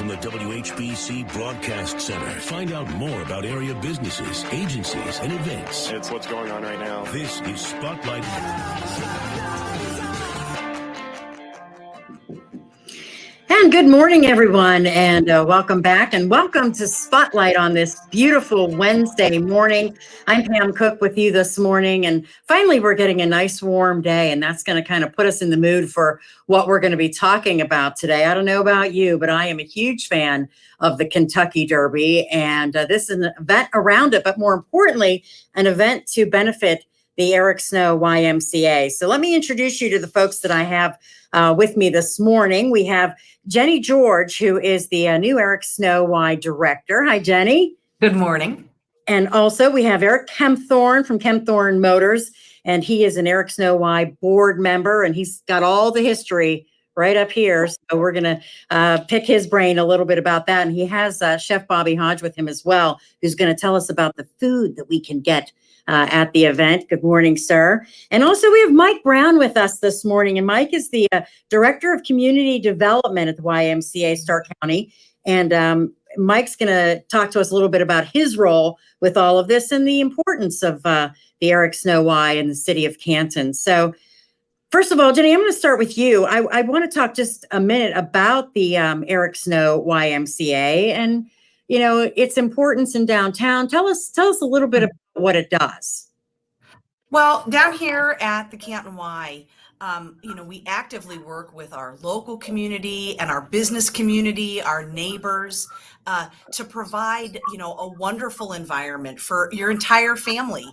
from the WHBC Broadcast Center. Find out more about area businesses, agencies, and events. It's what's going on right now. This is Spotlight. And good morning, everyone, and welcome back, and welcome to Spotlight on this beautiful Wednesday morning. I'm Pam Cook with you this morning, and finally we're getting a nice warm day, and that's going to kind of put us in the mood for what we're going to be talking about today. I don't know about you, but I am a huge fan of the Kentucky Derby, and this is an event around it, but more importantly, an event to benefit the Eric Snow YMCA. So let me introduce you to the folks that I have with me this morning. We have Jenny George, who is the new Eric Snow Y director. Hi, Jenny. Good morning. And also we have Eric Kempthorne from Kempthorne Motors, and he is an Eric Snow Y board member, and he's got all the history right up here. So we're going to pick his brain a little bit about that. And he has Chef Bobby Hodge with him as well, who's going to tell us about the food that we can get at the event. Good morning, sir. And also we have Mike Brown with us this morning. And Mike is the Director of Community Development at the YMCA Stark County. And Mike's going to talk to us a little bit about his role with all of this and the importance of the Eric Snow Y in the city of Canton. So first of all, Jenny, I'm going to start with you. I want to talk just a minute about the Eric Snow YMCA and, you know, its importance in downtown. Tell us a little bit about what it does. Well, down here at the Canton Y, we actively work with our local community and our business community, our neighbors, to provide, a wonderful environment for your entire family.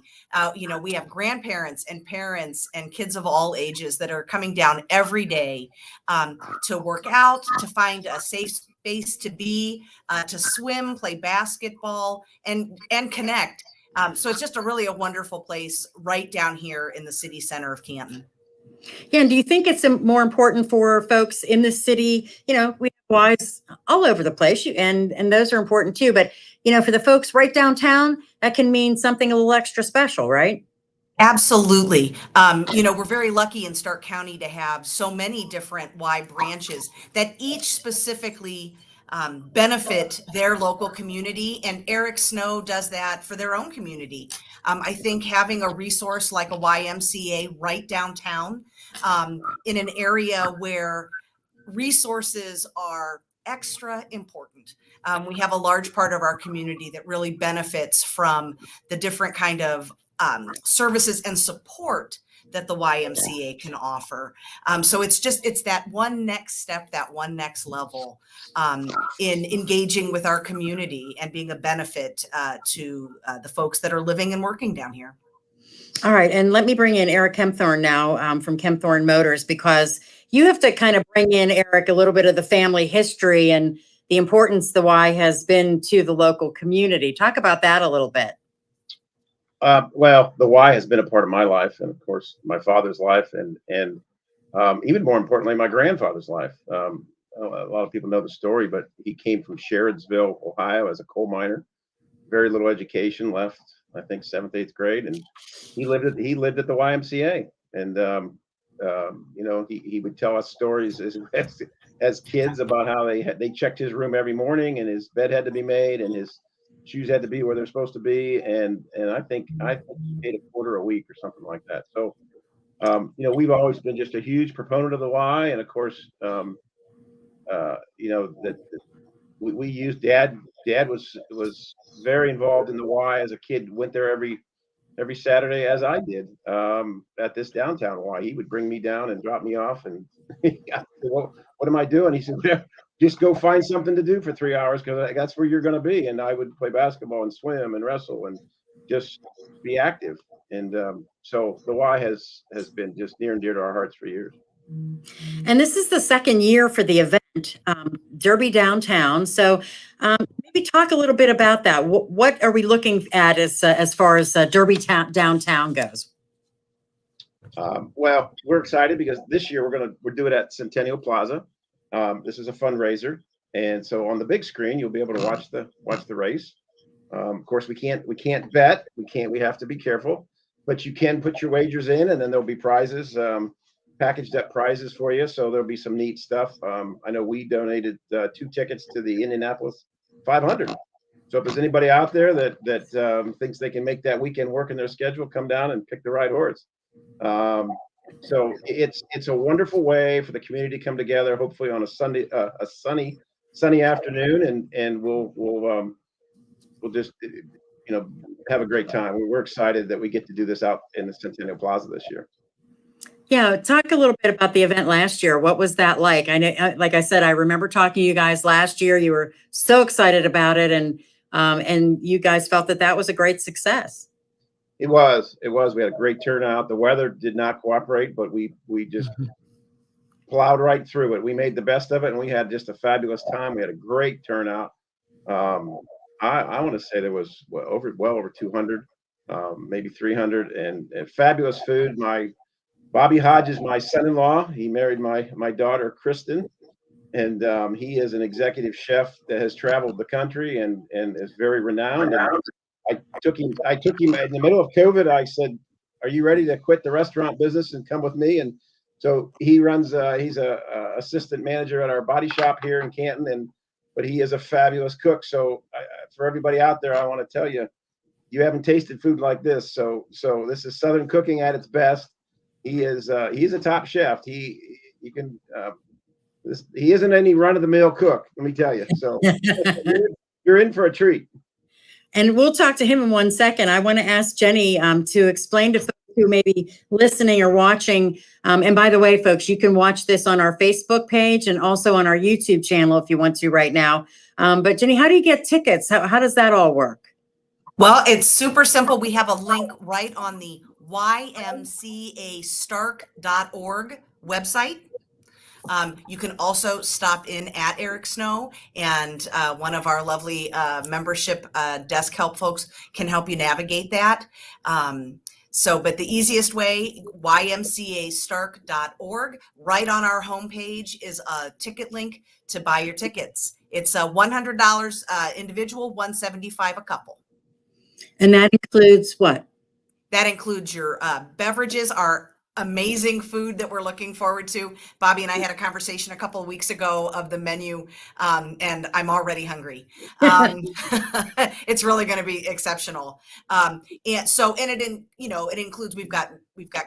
We have grandparents and parents and kids of all ages that are coming down every day to work out, to find a safe space to be, to swim, play basketball, and connect. So it's just a wonderful place right down here in the city center of Canton. Yeah, and do you think it's more important for folks in the city? We have Ys all over the place, and those are important too. But, for the folks right downtown, that can mean something a little extra special, right? Absolutely. We're very lucky in Stark County to have so many different Y branches that each specifically benefit their local community, and Eric Snow does that for their own community. I think having a resource like a YMCA right downtown in an area where resources are extra important. We have a large part of our community that really benefits from the different kind of services and support that the YMCA can offer. So it's that one next step, that one next level in engaging with our community and being a benefit to the folks that are living and working down here. All right. And let me bring in Eric Kempthorne now from Kempthorne Motors, because you have to kind of bring in, Eric, a little bit of the family history and the importance the Y has been to the local community. Talk about that a little bit. Well, the Y has been a part of my life, and of course, my father's life, and even more importantly, my grandfather's life. A lot of people know the story, but he came from Sherrodsville, Ohio, as a coal miner. Very little education, left, I think, 7th, 8th grade, and he lived at the YMCA. And he would tell us stories as kids about how they checked his room every morning, and his bed had to be made, and his shoes had to be where they're supposed to be, and I think he paid a quarter a week or something like that. So, we've always been just a huge proponent of the Y, and of course, we used Dad. Dad was very involved in the Y as a kid. Went there every Saturday, as I did, at this downtown Y. He would bring me down and drop me off, and well, what am I doing? He said, just go find something to do for 3 hours, because that's where you're going to be. And I would play basketball and swim and wrestle and just be active. And so the Y has been just near and dear to our hearts for years. And this is the second year for the event, Derby Downtown. So maybe talk a little bit about that. What are we looking at as far as Derby Downtown goes? Well, we're excited because this year we're doing it at Centennial Plaza. This is a fundraiser, and so on the big screen you'll be able to watch the race. Of course, we can't bet. We have to be careful, but you can put your wagers in, and then there'll be prizes packaged up prizes for you. So there'll be some neat stuff. I know we donated 2 tickets to the Indianapolis 500. So if there's anybody out there that thinks they can make that weekend work in their schedule, come down and pick the right horse. So it's a wonderful way for the community to come together, hopefully on a Sunday, a sunny afternoon, and we'll just have a great time. We're excited that we get to do this out in the Centennial Plaza this year. Yeah, talk a little bit about the event last year. What was that like? I know, like I said, I remember talking to you guys last year. You were so excited about it, and you guys felt that was a great success. It was. We had a great turnout. The weather did not cooperate, but we just plowed right through it. We made the best of it, and we had just a fabulous time. We had a great turnout. I want to say there was well over 200, maybe 300, and fabulous food. Bobby Hodges, my son-in-law, he married my daughter Kristen, and he is an executive chef that has traveled the country and is very renowned. And I took him in the middle of COVID. I said, "Are you ready to quit the restaurant business and come with me?" And so he runs. He's a assistant manager at our body shop here in Canton, but he is a fabulous cook. So for everybody out there, I want to tell you, you haven't tasted food like this. So this is Southern cooking at its best. He's a top chef. He isn't any run-of-the-mill cook, let me tell you. So you're in for a treat. And we'll talk to him in 1 second. I want to ask Jenny to explain to folks who may be listening or watching. And by the way, folks, you can watch this on our Facebook page and also on our YouTube channel if you want to right now. But Jenny, how do you get tickets? How does that all work? Well, it's super simple. We have a link right on the YMCAStark.org website. You can also stop in at Eric Snow, and one of our lovely membership desk help folks can help you navigate that. But the easiest way, YMCAStark.org. Right on our homepage is a ticket link to buy your tickets. It's $100 individual, $175 a couple. And that includes what? That includes your beverages, our amazing food that we're looking forward to. Bobby and I had a conversation a couple of weeks ago of the menu, and I'm already hungry. It's really going to be exceptional. It includes, we've got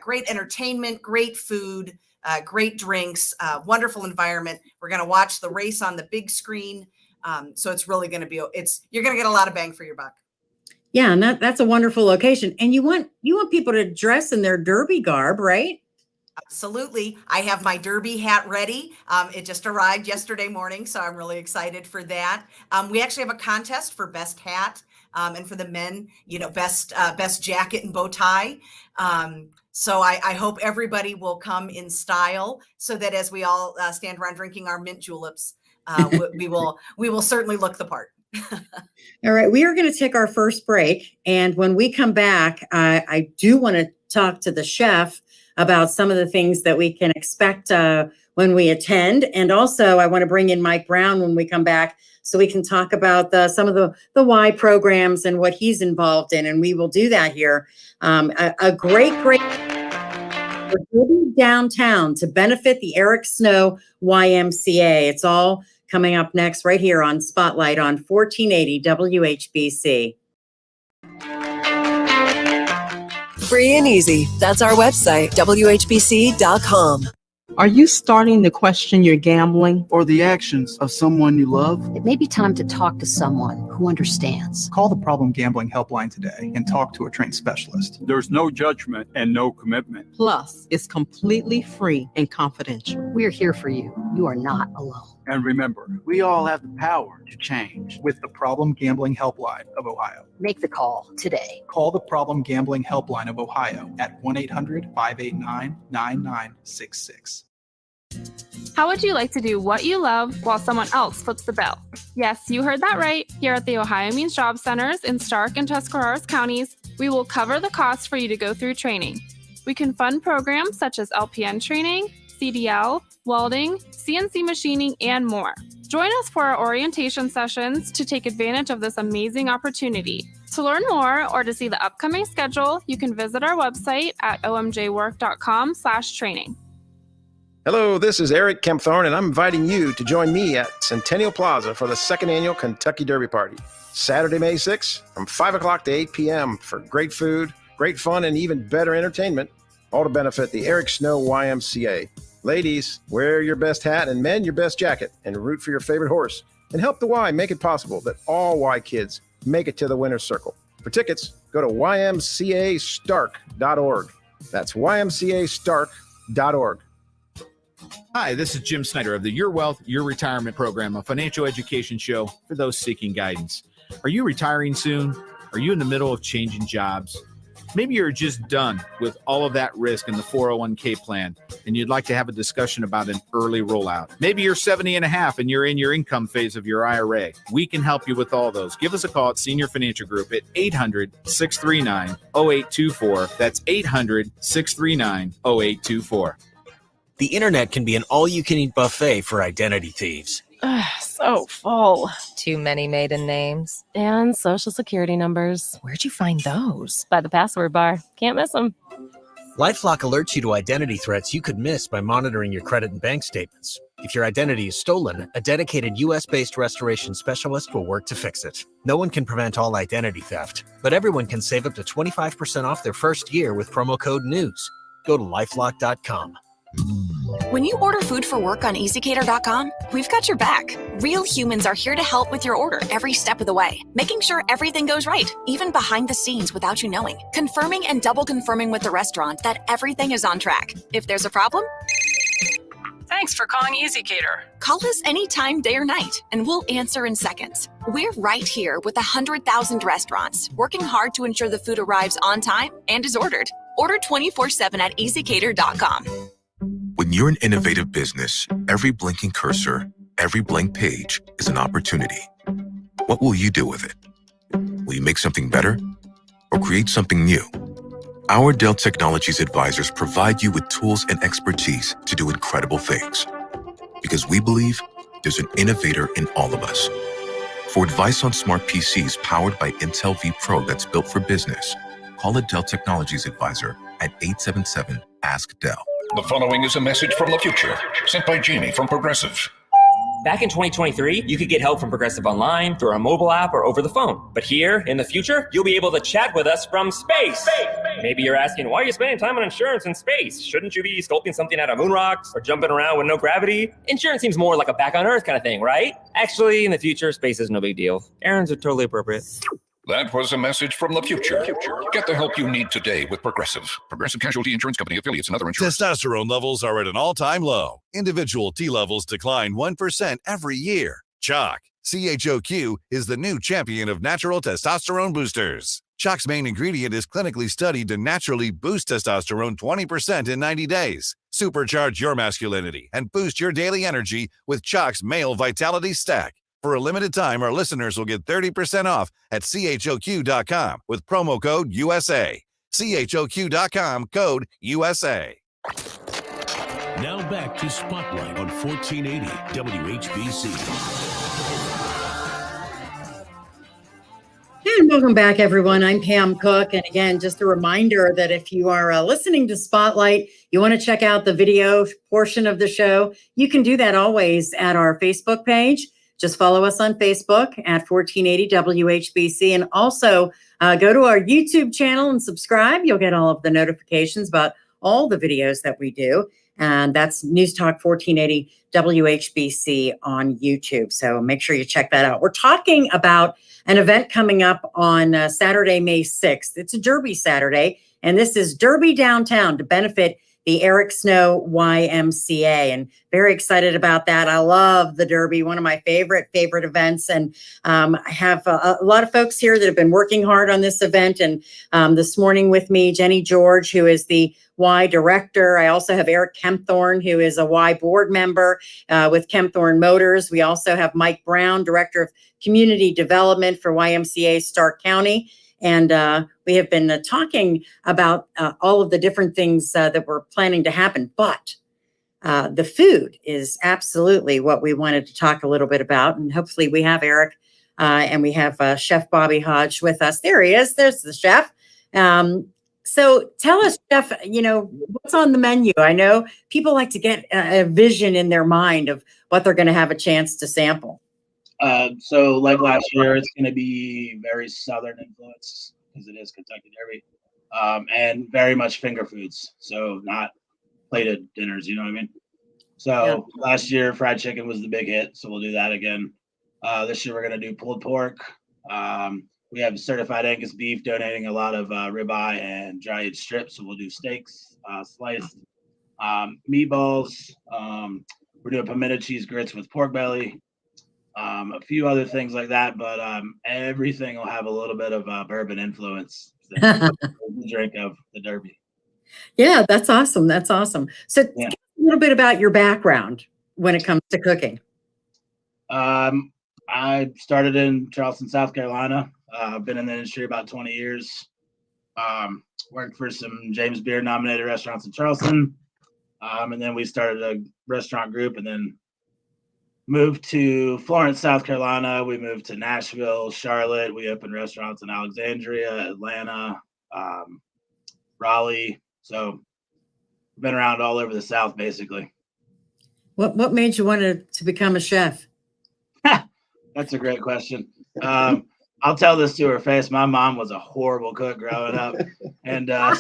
great entertainment, great food, great drinks, wonderful environment. We're going to watch the race on the big screen. So it's really going to be, you're going to get a lot of bang for your buck. Yeah, and that's a wonderful location. And you want people to dress in their derby garb, right? Absolutely. I have my derby hat ready. It just arrived yesterday morning, so I'm really excited for that. We actually have a contest for best hat, and for the men, best jacket and bow tie. So I hope everybody will come in style, so that as we all stand around drinking our mint juleps, we will certainly look the part. All right, we are going to take our first break, and when we come back, I do want to talk to the chef about some of the things that we can expect when we attend, and also I want to bring in Mike Brown when we come back, so we can talk about some of the Y programs and what he's involved in, and we will do that here. A great we're moving downtown to benefit the Eric Snow YMCA. It's all coming up next right here on Spotlight on 1480 WHBC. Free and easy. That's our website, WHBC.com. Are you starting to question your gambling? Or the actions of someone you love? It may be time to talk to someone who understands. Call the Problem Gambling Helpline today and talk to a trained specialist. There's no judgment and no commitment. Plus, it's completely free and confidential. We're here for you. You are not alone. And remember, We all have the power to change. With the Problem Gambling Helpline of Ohio. Make the call today. Call the Problem Gambling Helpline of Ohio at 1-800-589-9966. How would you like to do what you love while someone else flips the bill? Yes, you heard that right. Here at the Ohio Means Job Centers in Stark and Tuscarawas counties, we will cover the cost for you to go through training. We can fund programs such as LPN training, CDL, welding, CNC machining, and more. Join us for our orientation sessions to take advantage of this amazing opportunity. To learn more or to see the upcoming schedule, you can visit our website at omjwork.com/training. Hello, this is Eric Kempthorne, and I'm inviting you to join me at Centennial Plaza for the second annual Kentucky Derby Party, Saturday, May 6th, from 5 o'clock to 8 p.m. for great food, great fun, and even better entertainment, all to benefit the Eric Snow YMCA. Ladies, wear your best hat, and men, your best jacket, and root for your favorite horse, and help the Y make it possible that all Y kids make it to the winner's circle. For tickets, go to ymcastark.org. That's ymcastark.org. Hi, this is Jim Snyder of the Your Wealth, Your Retirement program, a financial education show for those seeking guidance. Are you retiring soon? Are you in the middle of changing jobs? Maybe you're just done with all of that risk in the 401k plan, and you'd like to have a discussion about an early rollout. Maybe you're 70 and a half and you're in your income phase of your IRA. We can help you with all those. Give us a call at Senior Financial Group at 800-639-0824. That's 800-639-0824. The internet can be an all-you-can-eat buffet for identity thieves. So full. Too many maiden names. And social security numbers. Where'd you find those? By the password bar. Can't miss them. LifeLock alerts you to identity threats you could miss by monitoring your credit and bank statements. If your identity is stolen, a dedicated U.S.-based restoration specialist will work to fix it. No one can prevent all identity theft, but everyone can save up to 25% off their first year with promo code NEWS. Go to LifeLock.com. When you order food for work on EasyCater.com, we've got your back. Real humans are here to help with your order every step of the way, making sure everything goes right, even behind the scenes without you knowing, confirming and double confirming with the restaurant that everything is on track. If there's a problem, thanks for calling EasyCater. Call us anytime, day or night, and we'll answer in seconds. We're right here with 100,000 restaurants, working hard to ensure the food arrives on time and is ordered. Order 24/7 at EasyCater.com. When you're an innovative business, every blinking cursor, every blank page is an opportunity. What will you do with it? Will you make something better or create something new? Our Dell Technologies advisors provide you with tools and expertise to do incredible things. Because we believe there's an innovator in all of us. For advice on smart PCs powered by Intel V Pro that's built for business, call a Dell Technologies advisor at 877-ASK-DELL. The following is a message from the future, sent by Jamie from Progressive. Back in 2023, you could get help from Progressive online, through our mobile app, or over the phone. But here, in the future, you'll be able to chat with us from space. Maybe you're asking, why are you spending time on insurance in space? Shouldn't you be sculpting something out of moon rocks or jumping around with no gravity? Insurance seems more like a back on Earth kind of thing, right? Actually, in the future, space is no big deal. Errands are totally appropriate. That was a message from the future. Get the help you need today with Progressive. Progressive Casualty Insurance Company affiliates and other insurance. Testosterone levels are at an all-time low. Individual T levels decline 1% every year. Chalk, CHOQ, is the new champion of natural testosterone boosters. Chalk's main ingredient is clinically studied to naturally boost testosterone 20% in 90 days. Supercharge your masculinity and boost your daily energy with Chalk's Male Vitality Stack. For a limited time, our listeners will get 30% off at CHOQ.com with promo code USA. CHOQ.com, code USA. Now back to Spotlight on 1480 WHBC. And welcome back, everyone. I'm Pam Cook. And again, just a reminder that if you are listening to Spotlight, you want to check out the video portion of the show, you can do that always at our Facebook page. Just follow us on Facebook at 1480 WHBC, and also go to our YouTube channel and subscribe. You'll get all of the notifications about all the videos that we do. And that's News Talk 1480 WHBC on YouTube. So make sure you check that out. We're talking about an event coming up on Saturday, May 6th. It's a Derby Saturday, and this is Derby Downtown to benefit the Eric Snow YMCA, and very excited about that. I love the Derby, one of my favorite events. And I have a lot of folks here that have been working hard on this event. And this morning with me, Jenny George, who is the Y director. I also have Eric Kempthorne, who is a Y board member with Kempthorne Motors. We also have Mike Brown, director of community development for YMCA Stark County. And we have been talking about all of the different things that we're planning to happen. But the food is absolutely what we wanted to talk a little bit about. And hopefully we have Eric and we have Chef Bobby Hodge with us. There he is. There's the chef. So tell us, Chef, what's on the menu? I know people like to get a vision in their mind of what they're going to have a chance to sample. So like last year, it's going to be very Southern influence because it is Kentucky Derby, and very much finger foods. So not plated dinners, you know what I mean? So last year, fried chicken was the big hit. So we'll do that again. This year, we're going to do pulled pork. We have certified Angus beef donating a lot of ribeye and dry aged strips. So we'll do steaks, sliced meatballs. We're doing pimento cheese grits with pork belly. A few other things like that, but everything will have a little bit of bourbon influence. The drink of the Derby. Yeah, that's awesome. That's awesome. So tell us a little bit about your background when it comes to cooking. I started in Charleston, South Carolina. I've been in the industry about 20 years. Worked for some James Beard nominated restaurants in Charleston. And then we started a restaurant group and then moved to Florence, South Carolina. We moved to Nashville, Charlotte. We opened restaurants in Alexandria, Atlanta, Raleigh. So we've been around all over the South, basically. What made you want to become a chef? That's a great question. I'll tell this to her face. My mom was a horrible cook growing up. And so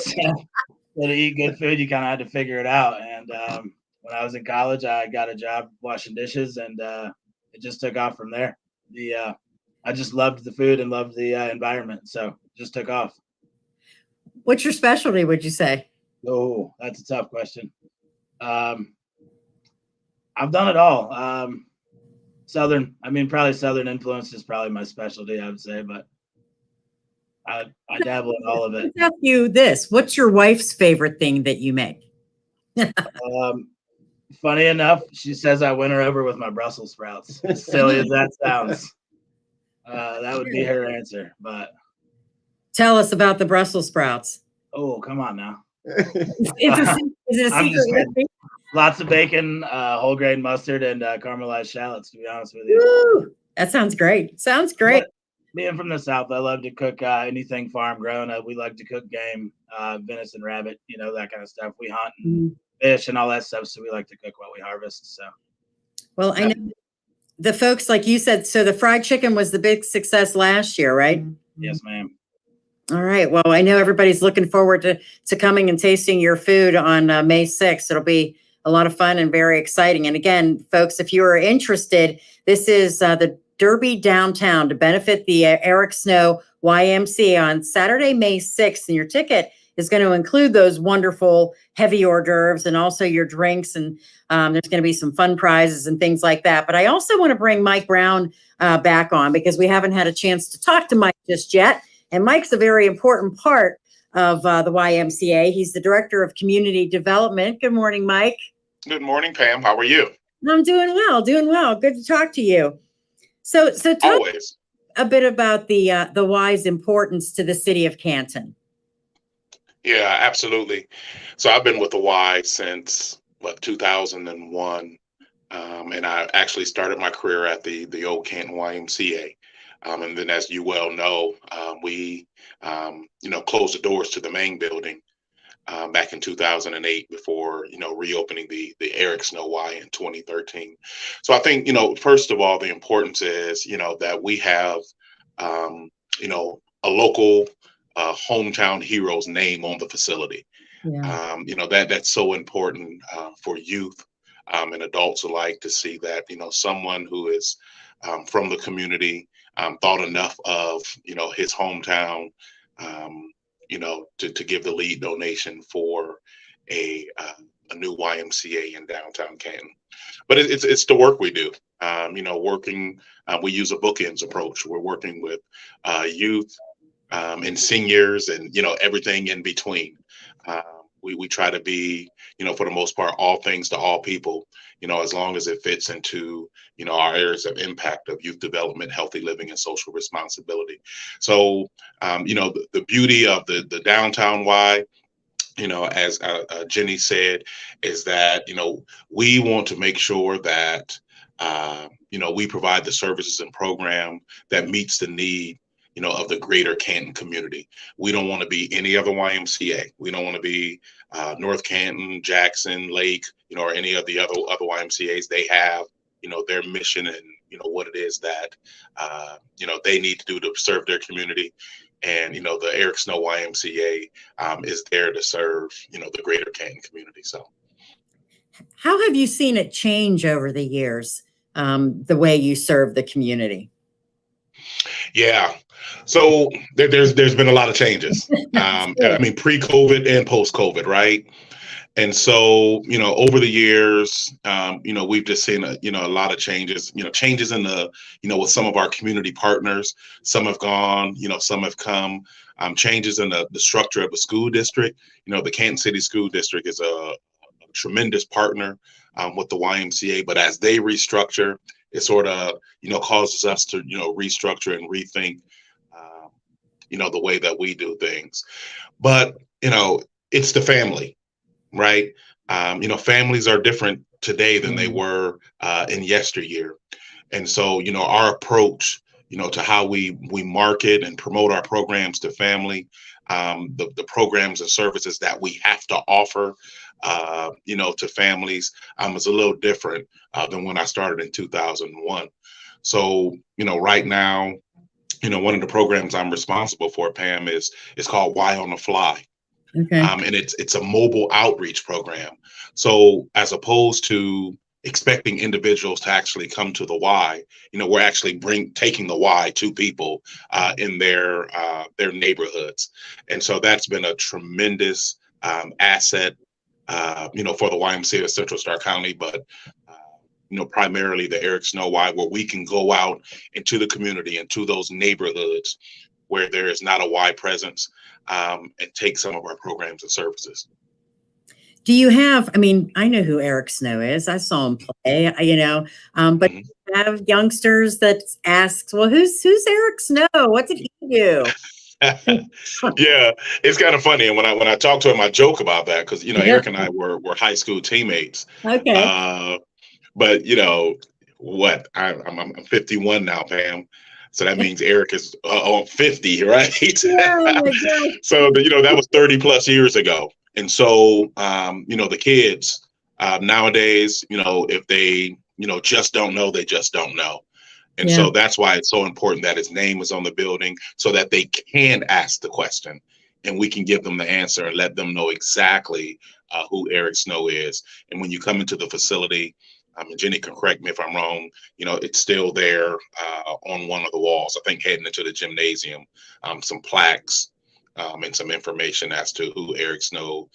to eat good food, you kind of had to figure it out. And when I was in college, I got a job washing dishes, and it just took off from there. I just loved the food and loved the environment, so it just took off. What's your specialty, would you say? Oh, that's a tough question. I've done it all. Probably Southern influence is probably my specialty, I would say, but I dabble in all of it. Let's ask you this. What's your wife's favorite thing that you make? Funny enough, she says I win her over with my Brussels sprouts. As silly as that sounds, that would be her answer. But tell us about the Brussels sprouts. Oh, come on now. Is it a secret recipe? Lots of bacon, whole grain mustard, and caramelized shallots, to be honest with you. Woo! That sounds great. Sounds great. Being from the South, I love to cook anything farm grown. We like to cook game, venison, rabbit, that kind of stuff. We hunt and fish and all that stuff, so we like to cook what we harvest. So, well, I know the folks, like you said, so the fried chicken was the big success last year, right? Yes, ma'am. All right. Well, I know everybody's looking forward to coming and tasting your food on May 6th. It'll be a lot of fun and very exciting. And again, folks, if you are interested, this is the Derby Downtown to benefit the Eric Snow YMCA on Saturday, May 6th. And your ticket is going to include those wonderful heavy hors d'oeuvres and also your drinks. And there's going to be some fun prizes and things like that. But I also want to bring Mike Brown back on because we haven't had a chance to talk to Mike just yet. And Mike's a very important part of the YMCA. He's the Director of Community Development. Good morning, Mike. Good morning, Pam. How are you? I'm doing well. Good to talk to you. So tell us a bit about the Y's importance to the city of Canton. Yeah, absolutely. So I've been with the Y since 2001, and I actually started my career at the old Canton YMCA. And then, as you well know, we closed the doors to the main building back in 2008 before reopening the Eric Snow Y in 2013. So I think first of all, the importance is that we have a local hometown hero's name on the facility. Yeah. That's so important for youth and adults alike to see that someone who is from the community thought enough of his hometown to give the lead donation for a new YMCA in downtown Canton. But it's the work we do. We use a bookends approach. We're working with youth and seniors and everything in between. We try to be for the most part all things to all people, as long as it fits into our areas of impact of youth development, healthy living, and social responsibility. So the beauty of the downtown Y, as Jenny said, is that we want to make sure that we provide the services and program that meets the need of the greater Canton community. We don't want to be any other YMCA. We don't want to be North Canton, Jackson, Lake, or any of the other YMCAs. They have, their mission and, what it is that, they need to do to serve their community. And, the Eric Snow YMCA is there to serve, the greater Canton community. So how have you seen it change over the years, the way you serve the community? Yeah. So there's been a lot of changes. I mean, pre-COVID and post-COVID, right? And so, over the years, we've just seen, a lot of changes, changes in the, with some of our community partners. Some have gone, some have come, changes in the structure of the school district. The Kansas City School District is a tremendous partner with the YMCA, but as they restructure, it sort of, causes us to, restructure and rethink, the way that we do things. But, it's the family, right? Families are different today than they were in yesteryear. And so, our approach, to how we market and promote our programs to family, the programs and services that we have to offer, to families is a little different than when I started in 2001. So, right now, one of the programs I'm responsible for, Pam, is called Y on the Fly. Okay. And it's a mobile outreach program. So as opposed to expecting individuals to actually come to the Y, we're actually taking the Y to people in their neighborhoods. And so that's been a tremendous asset, for the YMCA of Central Stark County, but primarily the Eric Snow Y, where we can go out into the community, into those neighborhoods where there is not a Y presence, and take some of our programs and services. Do you have, I know who Eric Snow is. I saw him play, but you have youngsters that ask, well, who's Eric Snow? What did he do? Yeah, it's kind of funny. And when I talk to him, I joke about that because, Eric and I were high school teammates. Okay. But I'm 51 now, Pam. So that means Eric is 50, right? So, that was 30 plus years ago. And so, the kids nowadays, if they, just don't know, they just don't know. And so that's why it's so important that his name is on the building so that they can ask the question and we can give them the answer and let them know exactly who Eric Snow is. And when you come into the facility, and Jenny can correct me if I'm wrong, it's still there on one of the walls. I think heading into the gymnasium, some plaques and some information as to who Eric Snow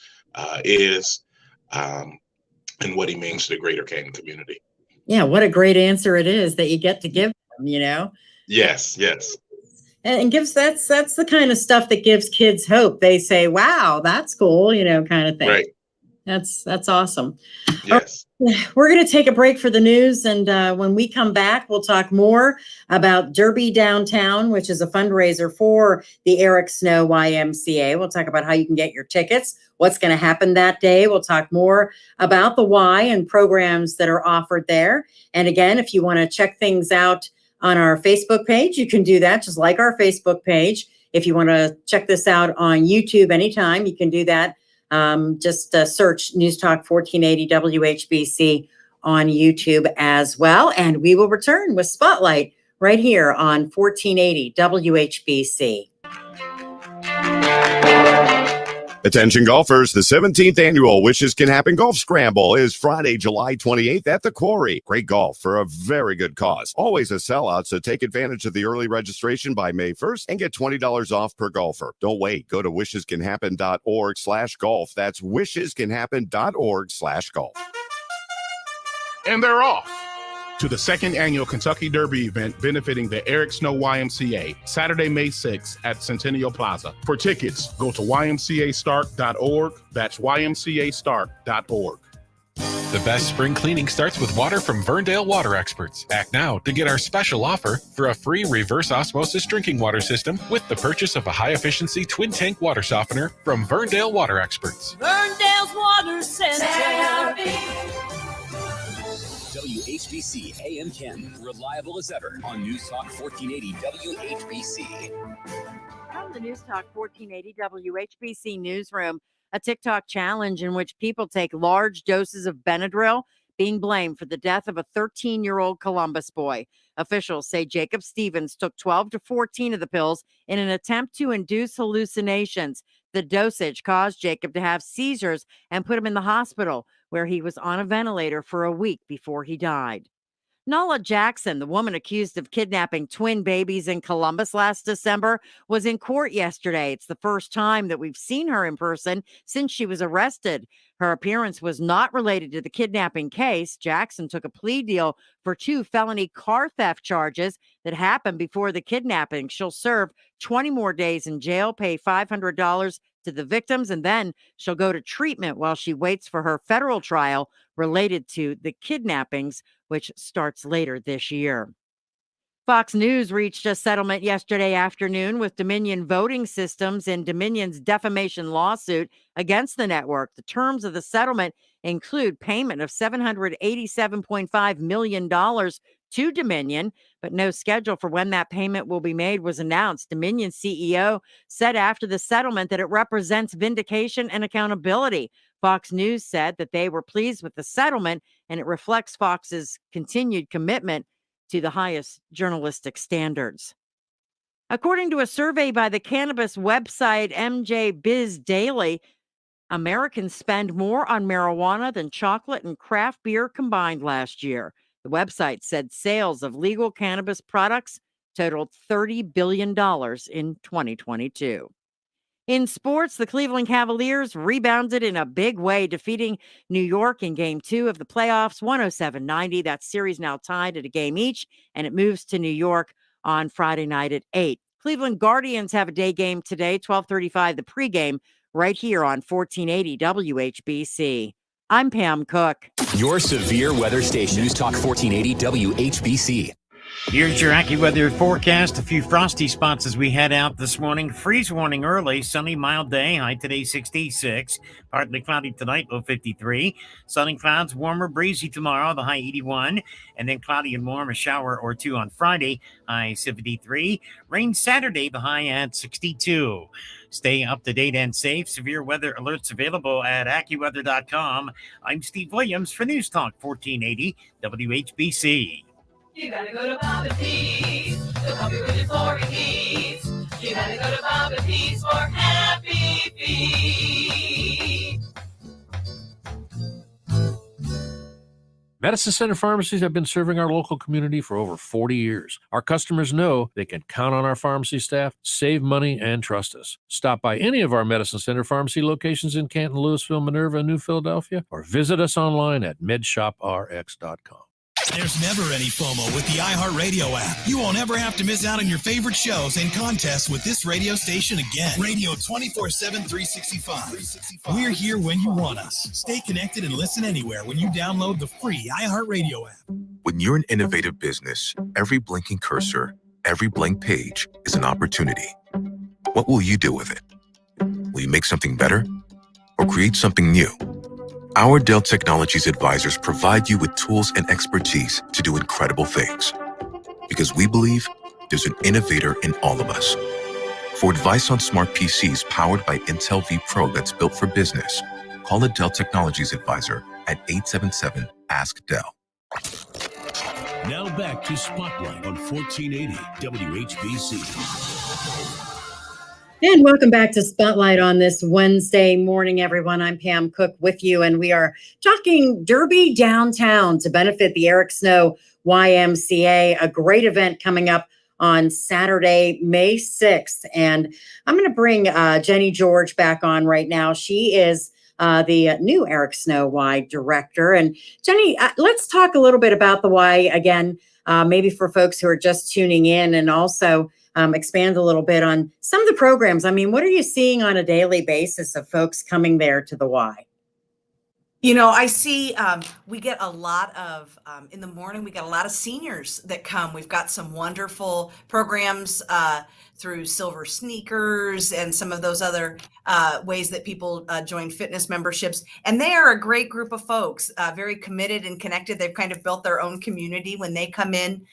is and what he means to the greater Canton community. Yeah, what a great answer it is that you get to give them, Yes. And that's the kind of stuff that gives kids hope. They say, wow, that's cool, kind of thing. Right. That's awesome. Yes. We're going to take a break for the news. And when we come back, we'll talk more about Derby Downtown, which is a fundraiser for the Eric Snow YMCA. We'll talk about how you can get your tickets, what's going to happen that day. We'll talk more about the Y and programs that are offered there. And again, if you want to check things out on our Facebook page, you can do that. Just like our Facebook page. If you want to check this out on YouTube anytime, you can do that. Just search News Talk 1480 WHBC on YouTube as well. And we will return with Spotlight right here on 1480 WHBC. Attention golfers, the 17th annual Wishes Can Happen Golf Scramble is Friday, July 28th at the Quarry. Great golf for a very good cause. Always a sellout, so take advantage of the early registration by May 1st and get $20 off per golfer. Don't wait. Go to wishescanhappen.org/golf. That's wishescanhappen.org/golf. And they're off to the second annual Kentucky Derby event benefiting the Eric Snow YMCA, Saturday, May 6th at Centennial Plaza. For tickets, go to ymcastark.org. That's ymcastark.org. The best spring cleaning starts with water from Verndale Water Experts. Act now to get our special offer for a free reverse osmosis drinking water system with the purchase of a high-efficiency twin tank water softener from Verndale Water Experts. Verndale's Water Center. WHBC AM Canton, reliable as ever on News Talk 1480 WHBC. From the News Talk 1480 WHBC newsroom, a TikTok challenge in which people take large doses of Benadryl being blamed for the death of a 13-year-old Columbus boy. Officials say Jacob Stevens took 12 to 14 of the pills in an attempt to induce hallucinations. The dosage caused Jacob to have seizures and put him in the hospital, where he was on a ventilator for a week before he died. Nala Jackson, the woman accused of kidnapping twin babies in Columbus last December, was in court yesterday. It's the first time that we've seen her in person since she was arrested. Her appearance was not related to the kidnapping case. Jackson took a plea deal for 2 felony car theft charges that happened before the kidnapping. She'll serve 20 more days in jail, pay $500 to the victims, and then she'll go to treatment while she waits for her federal trial related to the kidnappings, which starts later this year. Fox News reached a settlement yesterday afternoon with Dominion Voting Systems in Dominion's defamation lawsuit against the network. The terms of the settlement include payment of $787.5 million to Dominion, but no schedule for when that payment will be made was announced. Dominion CEO said after the settlement that it represents vindication and accountability. Fox News said that they were pleased with the settlement and it reflects Fox's continued commitment to the highest journalistic standards. According to a survey by the cannabis website MJ Biz Daily, Americans spend more on marijuana than chocolate and craft beer combined last year. The website said sales of legal cannabis products totaled $30 billion in 2022. In sports, the Cleveland Cavaliers rebounded in a big way, defeating New York in Game 2 of the playoffs, 107-90. That series now tied at a game each, and it moves to New York on Friday night at 8. Cleveland Guardians have a day game today, 12:35, the pregame, right here on 1480 WHBC. I'm Pam Cook. Your severe weather station, News Talk 1480 WHBC. Here's your AccuWeather forecast. A few frosty spots as we head out this morning. Freeze warning early. Sunny, mild day. High today 66. Partly cloudy tonight, low 53. Sunny clouds, warmer, breezy tomorrow, the high 81. And then cloudy and warm, a shower or two on Friday, high 73. Rain Saturday, the high at 62. Stay up to date and safe. Severe weather alerts available at AccuWeather.com. I'm Steve Williams for News Talk 1480 WHBC. You gotta go to bowties. They'll help you with your flooring needs. You gotta go to bowties for happy feet. Medicine Center pharmacies have been serving our local community for over 40 years. Our customers know they can count on our pharmacy staff, save money, and trust us. Stop by any of our Medicine Center pharmacy locations in Canton, Louisville, Minerva, and New Philadelphia, or visit us online at medshoprx.com. There's never any FOMO with the iHeartRadio app. You won't ever have to miss out on your favorite shows and contests with this radio station again. Radio 24/7, 365. We're here when you want us. Stay connected and listen anywhere when you download the free iHeartRadio app. When you're an innovative business, every blinking cursor, every blank page is an opportunity. What will you do with it? Will you make something better or create something new? Our Dell Technologies advisors provide you with tools and expertise to do incredible things. Because we believe there's an innovator in all of us. For advice on smart PCs powered by Intel V Pro that's built for business, call a Dell Technologies advisor at 877-ASK-DELL. Now back to Spotlight on 1480 WHBC. And welcome back to Spotlight on this Wednesday morning, everyone. I'm Pam Cook with you, and we are talking Derby Downtown to benefit the Eric Snow YMCA, a great event coming up on Saturday, May 6th. And I'm going to bring Jenny George back on right now. She is the new Eric Snow Y director. And Jenny, let's talk a little bit about the Y again, maybe for folks who are just tuning in, and also expand a little bit on some of the programs. I mean, what are you seeing on a daily basis of folks coming there to the Y? I see we get a lot of, in the morning, we got a lot of seniors that come. We've got some wonderful programs through Silver Sneakers and some of those other ways that people join fitness memberships. And they are a great group of folks, very committed and connected. They've kind of built their own community when they come in.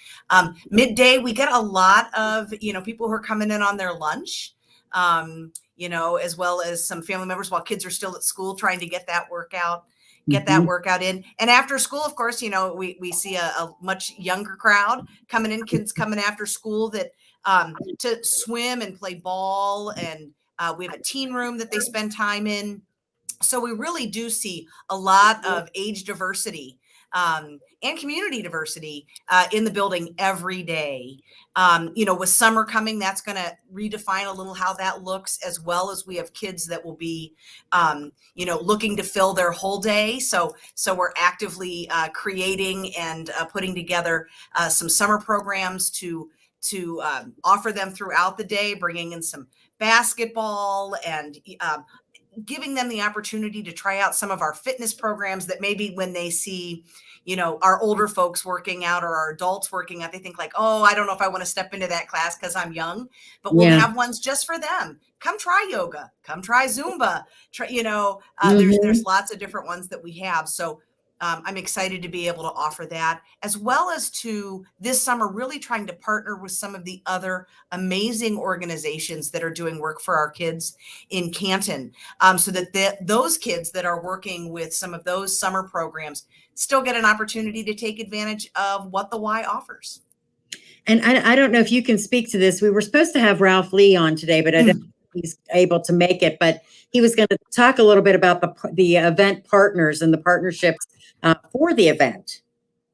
Midday, we get a lot of, people who are coming in on their lunch. As well as some family members while kids are still at school trying to get that workout in. And after school, of course, we see a much younger crowd coming in, kids coming after school that to swim and play ball. And we have a teen room that they spend time in. So we really do see a lot of age diversity and community diversity in the building every day. With summer coming, that's going to redefine a little how that looks, as well as we have kids that will be, looking to fill their whole day. So we're actively creating and putting together some summer programs to offer them throughout the day, bringing in some basketball and giving them the opportunity to try out some of our fitness programs that maybe when they see, our older folks working out or our adults working out, they think like, oh, I don't know if I want to step into that class because I'm young, but we'll have ones just for them. Come try yoga, come try Zumba, there's lots of different ones that we have. So I'm excited to be able to offer that, as well as to this summer really trying to partner with some of the other amazing organizations that are doing work for our kids in Canton, so that those kids that are working with some of those summer programs still get an opportunity to take advantage of what the Y offers. And I don't know if you can speak to this. We were supposed to have Ralph Lee on today, but I don't think he's able to make it. But he was going to talk a little bit about the event partners and the partnerships for the event.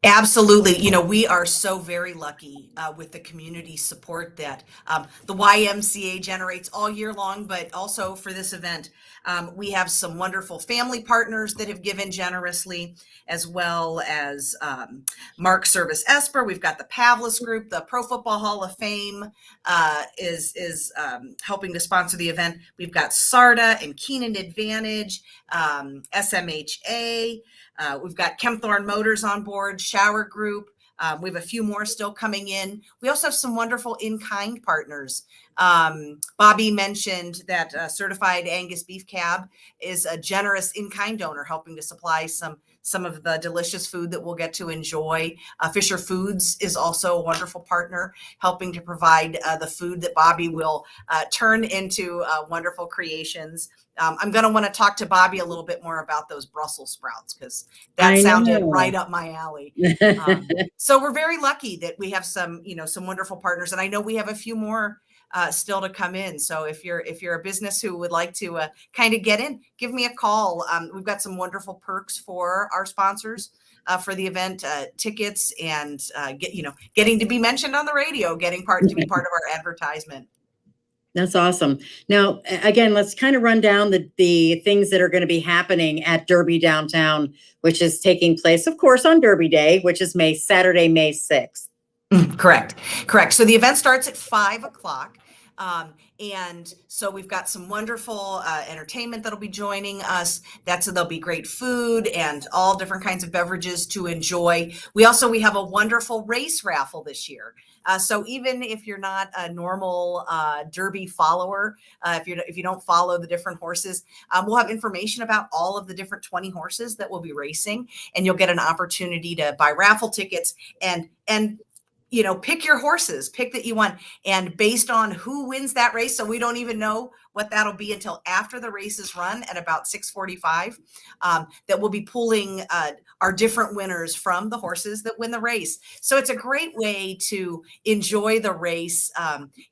Absolutely. We are so very lucky with the community support that the YMCA generates all year long, but also for this event. We have some wonderful family partners that have given generously, as well as Mark Service Esper. We've got the Pavlis Group, the Pro Football Hall of Fame is helping to sponsor the event. We've got SARTA and Keenan Advantage, SMHA. We've got Kempthorne Motors on board, Shower Group. We have a few more still coming in. We also have some wonderful in-kind partners. Bobby mentioned that Certified Angus Beef Cab is a generous in-kind donor, helping to supply some of the delicious food that we'll get to enjoy. Fisher Foods is also a wonderful partner, helping to provide the food that Bobby will turn into wonderful creations. I'm going to want to talk to Bobby a little bit more about those Brussels sprouts, because that sounded right up my alley. So we're very lucky that we have some wonderful partners, and I know we have a few more still to come in. So if you're a business who would like to kind of get in, give me a call. We've got some wonderful perks for our sponsors for the event, tickets, and getting to be mentioned on the radio, to be part of our advertisement. That's awesome. Now, again, let's kind of run down the things that are going to be happening at Derby Downtown, which is taking place, of course, on Derby Day, which is Saturday, May 6th. Correct. So the event starts at 5:00. And so we've got some wonderful entertainment that'll be joining us. There'll be great food and all different kinds of beverages to enjoy. We have a wonderful race raffle this year. So even if you're not a normal Derby follower, if you don't follow the different horses, we'll have information about all of the different 20 horses that will be racing, and you'll get an opportunity to buy raffle tickets and pick your horses, pick that you want. And based on who wins that race, so we don't even know what that'll be until after the race is run at about 6:45, that we'll be pulling our different winners from the horses that win the race. So it's a great way to enjoy the race,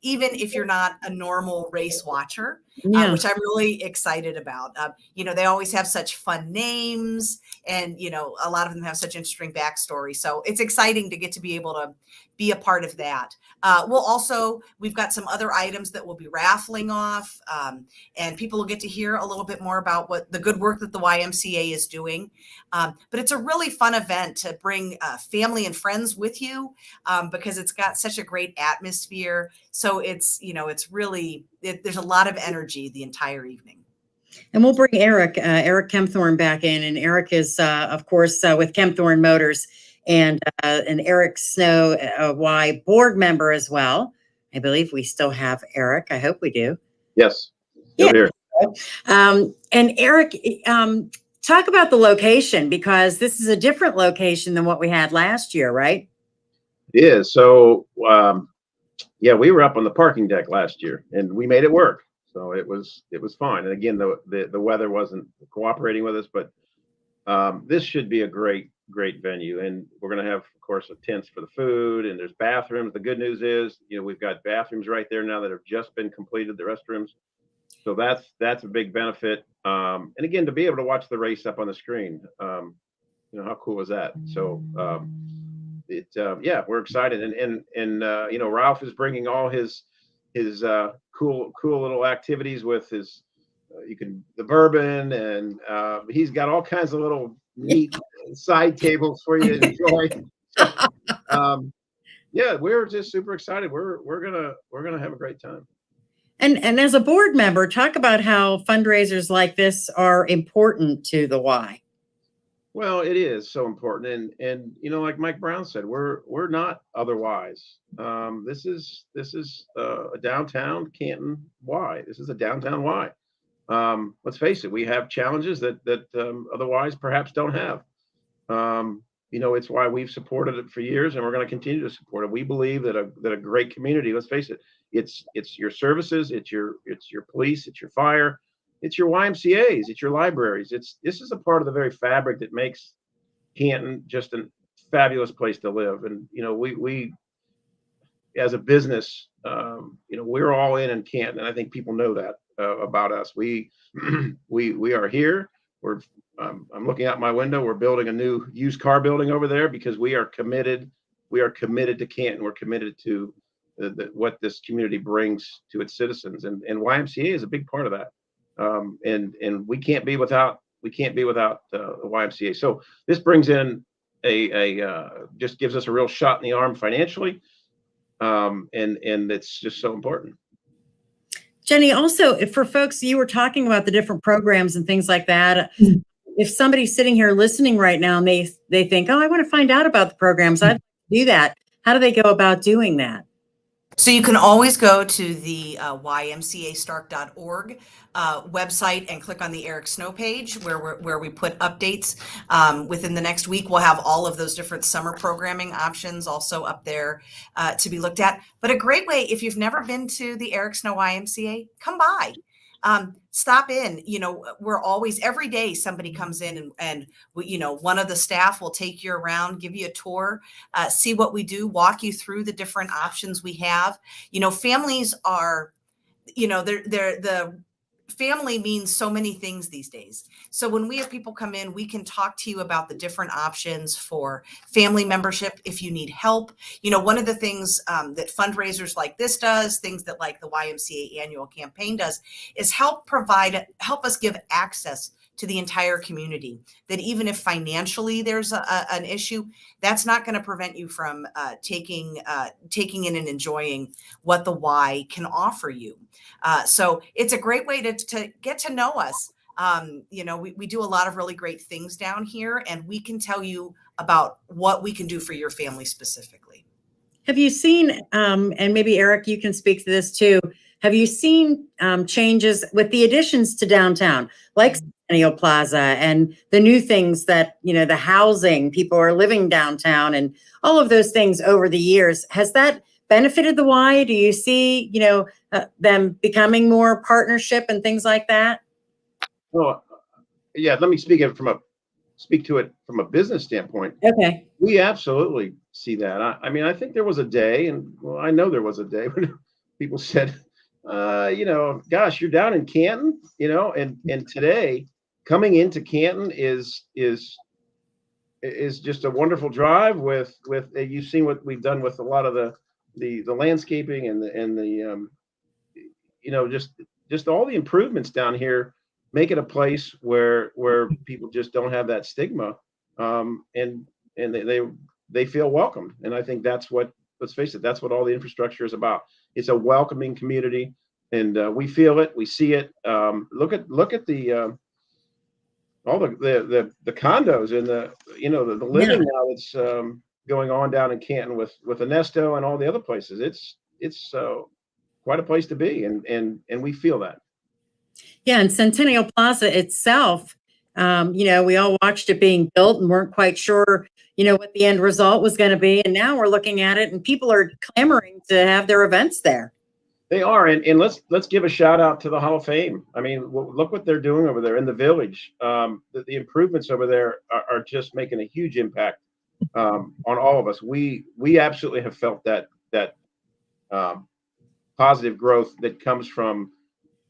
even if you're not a normal race watcher, which I'm really excited about. They always have such fun names, and, a lot of them have such interesting backstory. So it's exciting to get to be able to be a part of that. We've got some other items that we'll be raffling off, and people will get to hear a little bit more about what the good work that the YMCA is doing. But it's a really fun event to bring family and friends with you, because it's got such a great atmosphere. So it's really, there's a lot of energy the entire evening. And we'll bring Eric Kempthorne back in. And Eric is, of course, with Kempthorne Motors and Eric Snow Y board member as well. I believe we still have Eric. I hope we do. Yes, still here. And Eric, talk about the location, because this is a different location than what we had last year, right? It is. So, yeah, we were up on the parking deck last year, and we made it work. So it was fine. And again, the weather wasn't cooperating with us, but this should be a great venue. And we're going to have, of course, tents for the food, and there's bathrooms. The good news is, we've got bathrooms right there now that have just been completed, the restrooms. So that's a big benefit. And again, to be able to watch the race up on the screen, how cool is that? So yeah, we're excited. And Ralph is bringing all his cool little activities with his the bourbon, and he's got all kinds of little neat side tables for you to enjoy. So, yeah, we're just super excited. We're gonna have a great time. And as a board member, talk about how fundraisers like this are important to the Y. Well, it is so important, and like Mike Brown said, we're not otherwise. This is a downtown Canton Y. This is a downtown Y. Let's face it, we have challenges that otherwise perhaps don't have. It's why we've supported it for years, and we're going to continue to support it. We believe that a great community. Let's face it, it's your services, it's your police, it's your fire, it's your YMCA's, it's your libraries. This is a part of the very fabric that makes Canton just a fabulous place to live. And we as a business, we're all in Canton, and I think people know that about us. We are here. I'm looking out my window. We're building a new used car building over there because we are committed. We are committed to Canton. We're committed to what this community brings to its citizens, and YMCA is a big part of that. And we can't be without the YMCA. So this brings in just gives us a real shot in the arm financially, and it's just so important. Jenny, also, for folks, you were talking about the different programs and things like that. If somebody's sitting here listening right now and they think, oh, I want to find out about the programs, I'd like to do that. How do they go about doing that? So you can always go to the ymcastark.org website and click on the Eric Snow page where we put updates. Within the next week, we'll have all of those different summer programming options also up there to be looked at. But a great way, if you've never been to the Eric Snow YMCA, come by. Stop in. We're always, every day somebody comes in and one of the staff will take you around, give you a tour, see what we do, walk you through the different options we have. Families are, the family means so many things these days. So when we have people come in, we can talk to you about the different options for family membership if you need help. One of the things that fundraisers like this does, things that like the YMCA annual campaign does, is help us give access to the entire community, that even if financially there's an issue, that's not going to prevent you from taking in and enjoying what the Y can offer you. So it's a great way to get to know us. We do a lot of really great things down here, and we can tell you about what we can do for your family specifically. Have you seen, and maybe Eric, you can speak to this too, have you seen changes with the additions to downtown, like Centennial Plaza and the new things that, the housing, people are living downtown and all of those things over the years? Has that benefited the Y? Do you see, them becoming more partnership and things like that? Well, yeah, let me speak to it from a business standpoint. Okay. We absolutely see that. I think there was a day, and I know there was a day when people said, gosh, you're down in Canton, and today coming into Canton is just a wonderful drive with you've seen what we've done with a lot of the landscaping and the just all the improvements down here make it a place where people just don't have that stigma, and they feel welcomed. And I think that's what, let's face it, that's what all the infrastructure is about. It's a welcoming community. we feel it, we see it. Look at the all the condos and the living now that's going on down in Canton with Ernesto and all the other places. It's quite a place to be, and we feel that. Yeah, and Centennial Plaza itself, we all watched it being built and weren't quite sure, what the end result was going to be. And now we're looking at it and people are clamoring to have their events there. They are, and let's give a shout out to the Hall of Fame. I mean, look what they're doing over there in the village. The improvements over there are just making a huge impact on all of us. We absolutely have felt that positive growth that comes from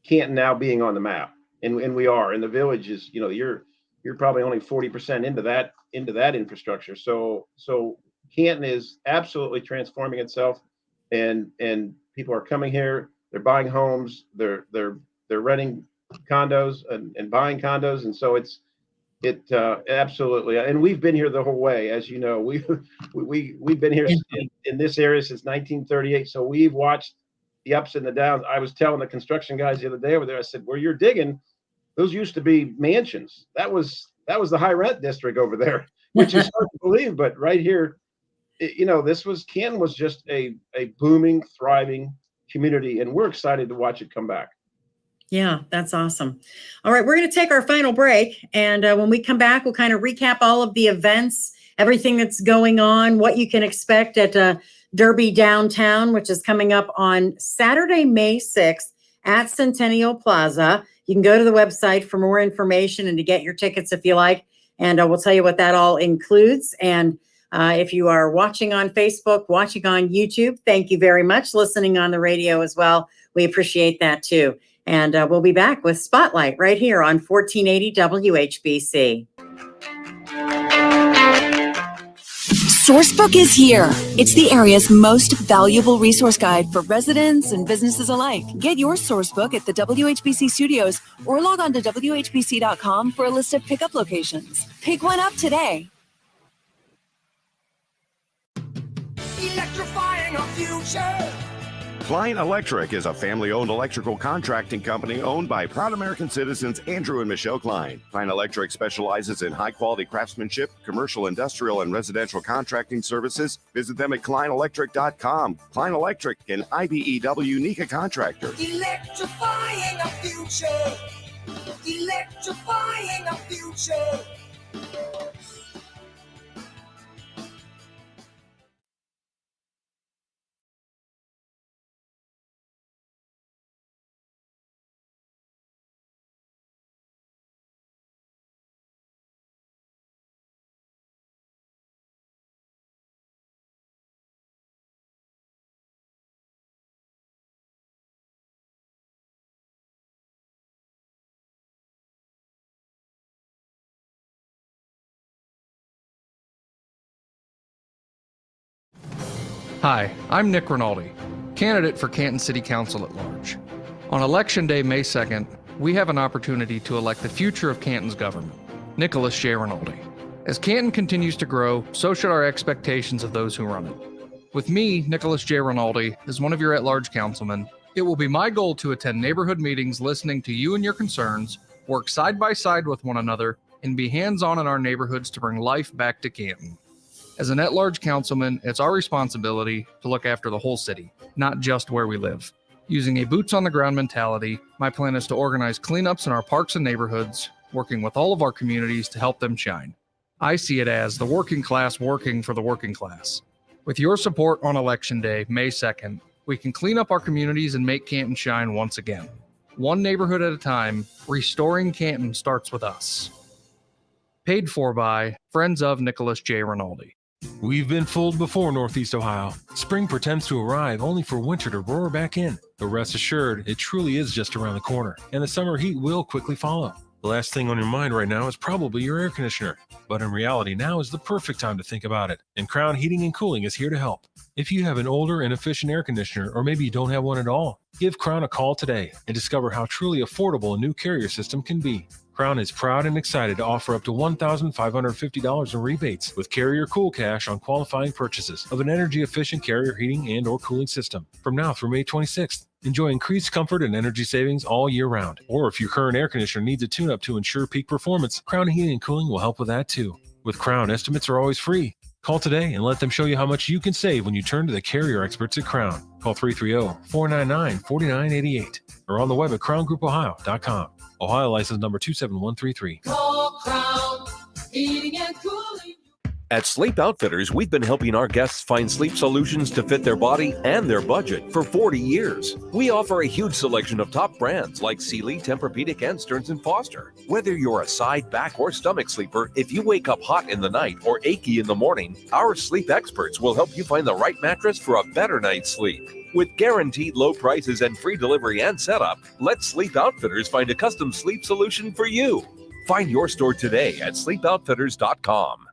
Canton now being on the map, and we are. And the village is, you're probably only 40% into that infrastructure. So Canton is absolutely transforming itself, and people are coming here. They're buying homes. They're renting condos and buying condos, and so it absolutely. And we've been here the whole way, as you know. We've been here in this area since 1938. So we've watched the ups and the downs. I was telling the construction guys the other day over there, I said, where you're digging, those used to be mansions. That was the high rent district over there, which is hard to believe. But right here, Canton was just a booming, thriving community, and we're excited to watch it come back. Yeah, that's awesome. All right, we're going to take our final break. And when we come back, we'll kind of recap all of the events, everything that's going on, what you can expect at Derby Downtown, which is coming up on Saturday, May 6th at Centennial Plaza. You can go to the website for more information and to get your tickets if you like. And we'll tell you what that all includes. And if you are watching on Facebook, watching on YouTube, thank you very much. Listening on the radio as well. We appreciate that too. And we'll be back with Spotlight right here on 1480 WHBC. Sourcebook is here. It's the area's most valuable resource guide for residents and businesses alike. Get your Sourcebook at the WHBC studios or log on to WHBC.com for a list of pickup locations. Pick one up today. Electrifying our future. Klein Electric is a family-owned electrical contracting company owned by proud American citizens Andrew and Michelle Klein. Klein Electric specializes in high-quality craftsmanship, commercial, industrial, and residential contracting services. Visit them at KleinElectric.com. Klein Electric, an IBEW NECA contractor. Electrifying our future. Electrifying our future. Hi, I'm Nick Rinaldi, candidate for Canton City Council at large. On Election Day, May 2nd, we have an opportunity to elect the future of Canton's government, Nicholas J. Rinaldi. As Canton continues to grow, so should our expectations of those who run it. With me, Nicholas J. Rinaldi, as one of your at-large councilmen, it will be my goal to attend neighborhood meetings listening to you and your concerns, work side by side with one another, and be hands-on in our neighborhoods to bring life back to Canton. As an at-large councilman, it's our responsibility to look after the whole city, not just where we live. Using a boots-on-the-ground mentality, my plan is to organize cleanups in our parks and neighborhoods, working with all of our communities to help them shine. I see it as the working class working for the working class. With your support on Election Day, May 2nd, we can clean up our communities and make Canton shine once again. One neighborhood at a time, restoring Canton starts with us. Paid for by Friends of Nicholas J. Rinaldi. We've been fooled before, Northeast Ohio. Spring pretends to arrive only for winter to roar back in. But rest assured, it truly is just around the corner, and the summer heat will quickly follow. The last thing on your mind right now is probably your air conditioner. But in reality, now is the perfect time to think about it, and Crown Heating and Cooling is here to help. If you have an older, inefficient air conditioner, or maybe you don't have one at all, give Crown a call today and discover how truly affordable a new Carrier system can be. Crown is proud and excited to offer up to $1,550 in rebates with Carrier Cool Cash on qualifying purchases of an energy-efficient Carrier heating and or cooling system from now through May 26th. Enjoy increased comfort and energy savings all year round. Or if your current air conditioner needs a tune-up to ensure peak performance, Crown Heating and Cooling will help with that too. With Crown, estimates are always free. Call today and let them show you how much you can save when you turn to the carrier experts at Crown. Call 330-499-4988 or on the web at crowngroupohio.com. Ohio license number 27133. Call Crown Heating and Cooling. At Sleep Outfitters, we've been helping our guests find sleep solutions to fit their body and their budget for 40 years. We offer a huge selection of top brands like Sealy, Tempur-Pedic, and Stearns & Foster. Whether you're a side, back, or stomach sleeper, if you wake up hot in the night or achy in the morning, our sleep experts will help you find the right mattress for a better night's sleep. With guaranteed low prices and free delivery and setup, let Sleep Outfitters find a custom sleep solution for you. Find your store today at sleepoutfitters.com.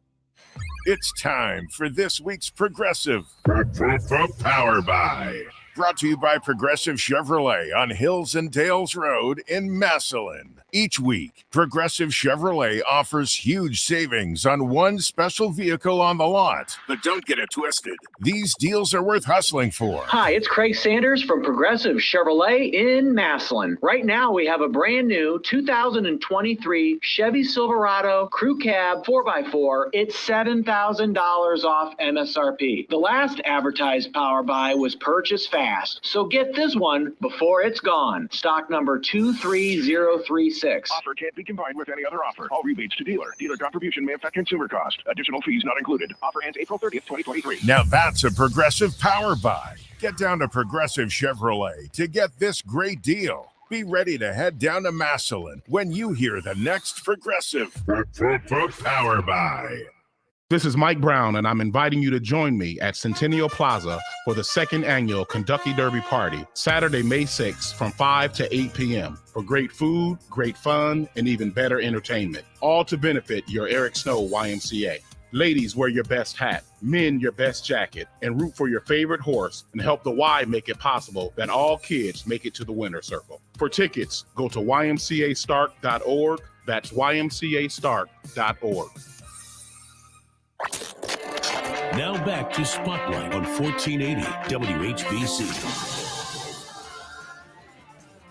It's time for this week's Progressive Power Buy. Brought to you by Progressive Chevrolet on Hills and Dales Road in Massillon. Each week, Progressive Chevrolet offers huge savings on one special vehicle on the lot. But don't get it twisted. These deals are worth hustling for. Hi, it's Craig Sanders from Progressive Chevrolet in Massillon. Right now, we have a brand new 2023 Chevy Silverado Crew Cab 4x4. It's $7,000 off MSRP. The last advertised Power Buy was purchased fast, so get this one before it's gone. Stock number 23036. Offer can't be combined with any other offer. All rebates to dealer. Dealer contribution may affect consumer cost. Additional fees not included. Offer ends April 30th, 2023. Now that's a Progressive Power Buy. Get down to Progressive Chevrolet to get this great deal. Be ready to head down to Massillon when you hear the next Progressive Power Buy. This is Mike Brown, and I'm inviting you to join me at Centennial Plaza for the second annual Kentucky Derby Party, Saturday, May 6th from 5 to 8 p.m. for great food, great fun, and even better entertainment, all to benefit your Eric Snow YMCA. Ladies, wear your best hat, men your best jacket, and root for your favorite horse and help the Y make it possible that all kids make it to the winner's circle. For tickets, go to ymcastark.org. That's ymcastark.org. Now back to Spotlight on 1480 WHBC.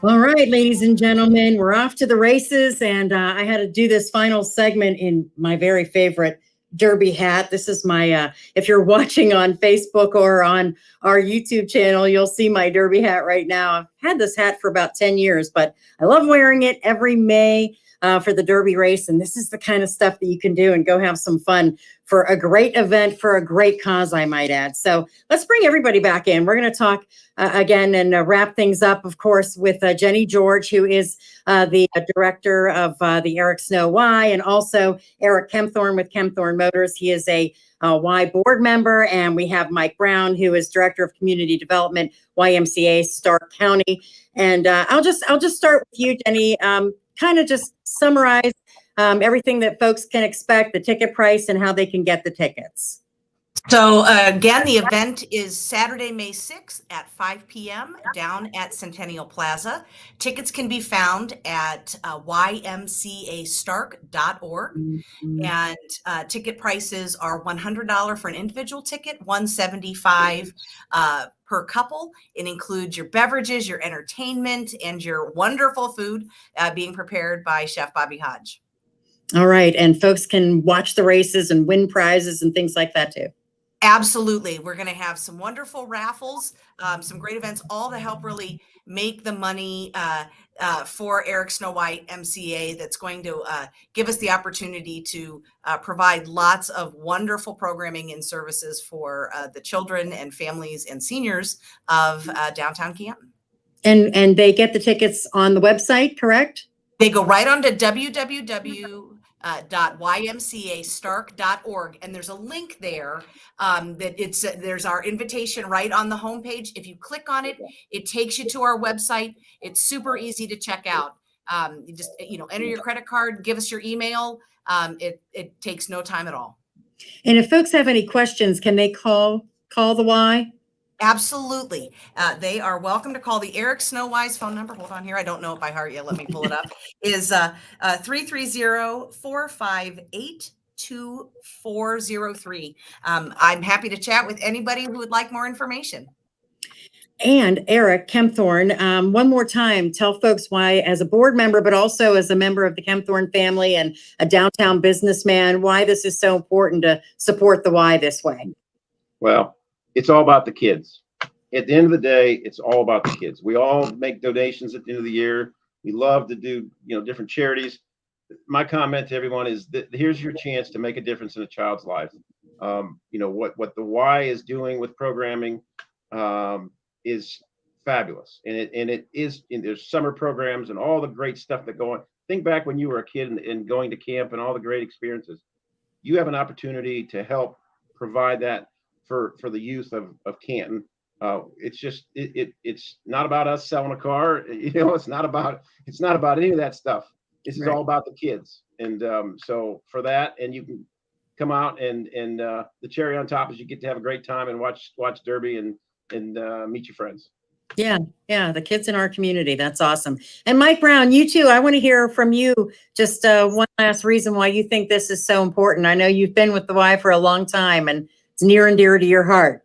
All right, ladies and gentlemen, we're off to the races, and I had to do this final segment in my very favorite Derby hat. This is my, if you're watching on Facebook or on our YouTube channel, you'll see my Derby hat right now. I've had this hat for about 10 years, but I love wearing it every May for the Derby race. And this is the kind of stuff that you can do and go have some fun for a great event, for a great cause, I might add. So let's bring everybody back in. We're going to talk again and wrap things up, of course, with Jenny George, who is the director of the Eric Snow Y, and also Eric Kempthorne with Kempthorne Motors. He is a Y board member, and we have Mike Brown, who is director of community development, YMCA, Stark County. And I'll just start with you, Jenny. Kind of just summarize everything that folks can expect, the ticket price, and how they can get the tickets. So again, the event is Saturday, May 6th at 5 p.m. down at Centennial Plaza. Tickets can be found at ymcastark.org. And ticket prices are $100 for an individual ticket, $175 per couple. It includes your beverages, your entertainment, and your wonderful food being prepared by Chef Bobby Hodge. All right. And folks can watch the races and win prizes and things like that too. Absolutely. We're going to have some wonderful raffles, some great events, all to help really make the money for Eric Snow YMCA. That's going to give us the opportunity to provide lots of wonderful programming and services for the children and families and seniors of downtown Canton. And they get the tickets on the website, correct? They go right on to www.ymcastark.org, and there's a link there that there's our invitation right on the homepage. If you click on it, it takes you to our website. It's super easy to check out. You just enter your credit card, give us your email. It takes no time at all. And if folks have any questions, can they call the Y? Absolutely. They are welcome to call the Eric Snow Y's phone number. Hold on here. I don't know it by heart yet. Let me pull it up. Is 330-458-2403. I'm happy to chat with anybody who would like more information. And Eric Kempthorne, one more time, tell folks why, as a board member, but also as a member of the Kempthorne family and a downtown businessman, why this is so important to support the Y this way. Well, it's all about the kids. At the end of the day, it's all about the kids. We all make donations at the end of the year. We love to do, different charities. My comment to everyone is that here's your chance to make a difference in a child's life. What the Y is doing with programming is fabulous, and there's summer programs and all the great stuff that go on. Think back when you were a kid and going to camp and all the great experiences. You have an opportunity to help provide that for the youth of Canton. It's not about us selling a car. It's not about any of that stuff. This is all about the kids. And so for that, and you can come out and the cherry on top is you get to have a great time and watch Derby and meet your friends. Yeah, the kids in our community. That's awesome. And Mike Brown, you too. I want to hear from you just one last reason why you think this is so important. I know you've been with the Y for a long time, and it's near and dear to your heart.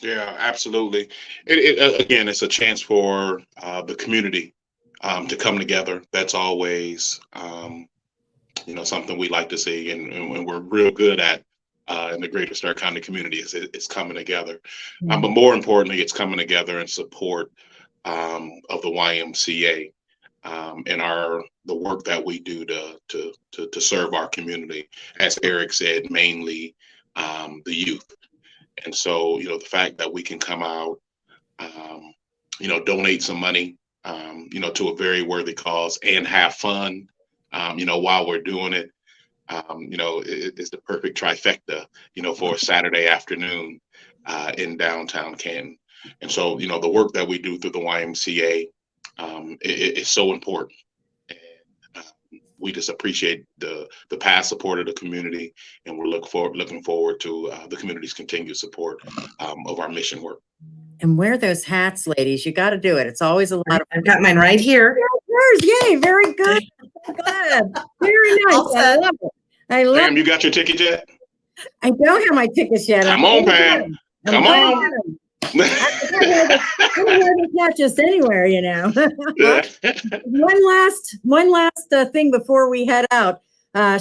Yeah, absolutely. Again, it's a chance for the community to come together. That's always, something we like to see, and we're real good at in the greater Stark County community. It's coming together. But more importantly, it's coming together in support of the YMCA and the work that we do to serve our community. As Eric said, mainly the youth. And so, the fact that we can come out, donate some money, to a very worthy cause and have fun, while we're doing it, it's the perfect trifecta, for a Saturday afternoon in downtown Canton. And so, the work that we do through the YMCA is so important. We just appreciate the past support of the community, and we're looking forward to the community's continued support of our mission work. And wear those hats, ladies. You got to do it. It's always a lot of. I've got mine right here. Yours, yay! Very good. Good. Very nice. I love it. Pam, you got your ticket yet? I don't have my tickets yet. Come on, Pam. Come on. Not just anywhere, One last thing before we head out.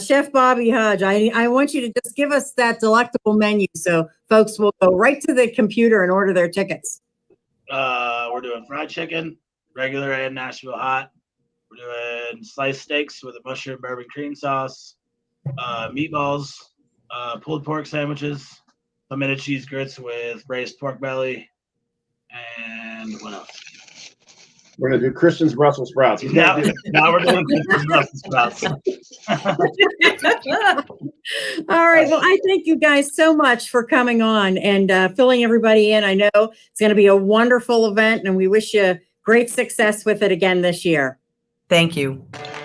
Chef Bobby Hodge, I want you to just give us that delectable menu so folks will go right to the computer and order their tickets. We're doing fried chicken, regular and Nashville hot. We're doing sliced steaks with a mushroom bourbon cream sauce, meatballs, pulled pork sandwiches, pimento cheese grits with braised pork belly, and what else? We're gonna do Christian's Brussels sprouts. Now we're doing Christian's Brussels sprouts. All right. Well, I thank you guys so much for coming on and filling everybody in. I know it's going to be a wonderful event, and we wish you great success with it again this year. Thank you.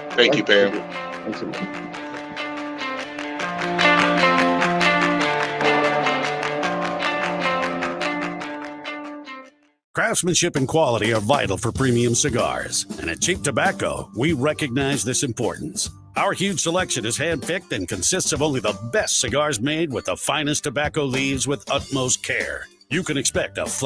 Thank you, Pam. Thanks so much. Craftsmanship and quality are vital for premium cigars, and at Cheap Tobacco, we recognize this importance. Our huge selection is hand-picked and consists of only the best cigars made with the finest tobacco leaves with utmost care. You can expect a